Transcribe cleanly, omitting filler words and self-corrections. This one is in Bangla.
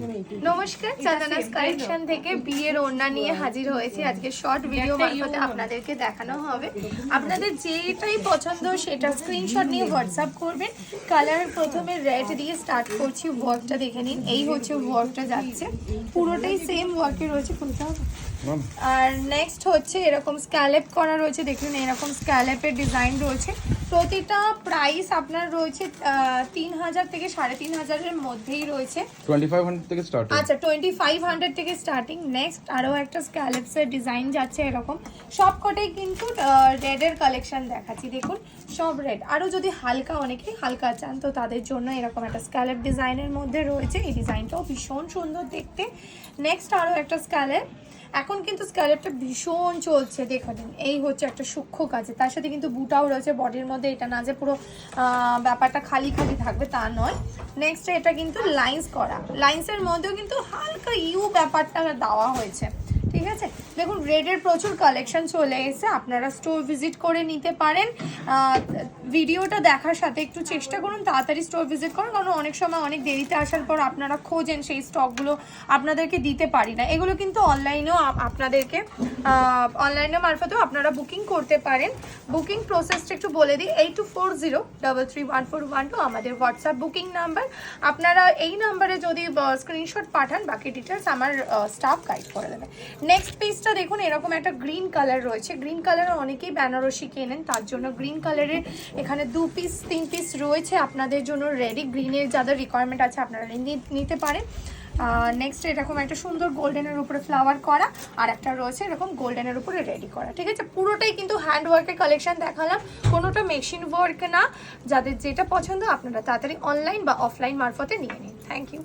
নমস্কার, চন্দনাস কালেকশন থেকে বিয়ের ওড়না নিয়ে হাজির হয়েছি। আজকে শর্ট ভিডিও মারফতে আপনাদেরকে দেখানো হবে। আপনাদের যেটাই পছন্দ সেটা স্ক্রিনশট নিয়ে হোয়াটসঅ্যাপ করবেন। কালার প্রথমে রেড দিয়ে স্টার্ট করছি। ওয়ার্কটা দেখে নিন, এই হচ্ছে ওয়ার্কটা যাচ্ছে, পুরোটাই সেম ওয়ার্কে রয়েছে। আর নেক্সট হচ্ছে এরকম স্ক্যালেপ করা রয়েছে, দেখুন এরকম স্ক্যালেপের ডিজাইন রয়েছে। প্রতিটা প্রাইস আপনার রয়েছে 3000 থেকে 3500-এর মধ্যেই রয়েছে। 2500 থেকে স্টার্টিং। আচ্ছা, 2500 থেকে স্টার্টিং। নেক্সট আরও একটা স্ক্যালেপসের ডিজাইন যাচ্ছে এরকম। সব কটাই কিন্তু রেডের কালেকশন দেখাচ্ছি, দেখুন সব রেড। আরও যদি হালকা, অনেকেই হালকা চান তো তাদের জন্য এরকম একটা স্ক্যালেপ ডিজাইনের মধ্যে রয়েছে। এই ডিজাইনটাও ভীষণ সুন্দর দেখতে। নেক্সট আরও একটা স্ক্যালেপ। এখন কিন্তু স্ক্যালেপটা ভীষণ চলছে, দেখুন এই হচ্ছে একটা সূক্ষ্ম কাজে, তার সাথে কিন্তু বুটাও রয়েছে বডির মধ্যে। এটা না যে পুরো ব্যাপারটা খালি খালি থাকবে তা নয়। নেক্সট এটা কিন্তু লাইন্স করা, লাইন্সের মধ্যেও কিন্তু হালকা ইউ ব্যাপারটা দেওয়া হয়েছে, ঠিক আছে। দেখুন রেডের প্রচুর কালেকশন চলে এসেছে, আপনারা স্টোর ভিজিট করে নিতে পারেন। ভিডিওটা দেখার সাথে একটু চেষ্টা করুন তাড়াতাড়ি স্টোর ভিজিট করুন, কারণ অনেক সময় অনেক দেরিতে আসার পর আপনারা খোঁজেন, সেই স্টকগুলো আপনাদেরকে দিতে পারি না। এগুলো কিন্তু অনলাইনেও আপনাদেরকে অনলাইনের মারফতেও আপনারা বুকিং করতে পারেন। বুকিং প্রসেসটা একটু বলে দিই, 8240331412 আমাদের হোয়াটসঅ্যাপ বুকিং নাম্বার। আপনারা এই নাম্বারে যদি স্ক্রিনশট পাঠান, বাকি ডিটেলস আমার স্টাফ গাইড করে দেবে। নেক্সট পিসটা দেখুন, এরকম একটা গ্রিন কালার রয়েছে। গ্রিন কালারে অনেকেই বেনারসি কেনেন, তার জন্য গ্রিন কালারের এখানে 2 পিস 3 পিস রয়েছে আপনাদের জন্য রেডি। গ্রিনের যাদের রিকোয়ারমেন্ট আছে আপনারা নিতে পারেন। নেক্সট এরকম একটা সুন্দর গোল্ডেনের উপরে ফ্লাওয়ার করা, আর একটা রয়েছে এরকম গোল্ডেনের উপরে রেডি করা, ঠিক আছে। পুরোটাই কিন্তু হ্যান্ড ওয়ার্কের কালেকশন দেখালাম, কোনোটা মেশিন ওয়ার্ক না। যাদের যেটা পছন্দ আপনারা তাড়াতাড়ি অনলাইন বা অফলাইন মারফতে নিয়ে নিন। Thank you.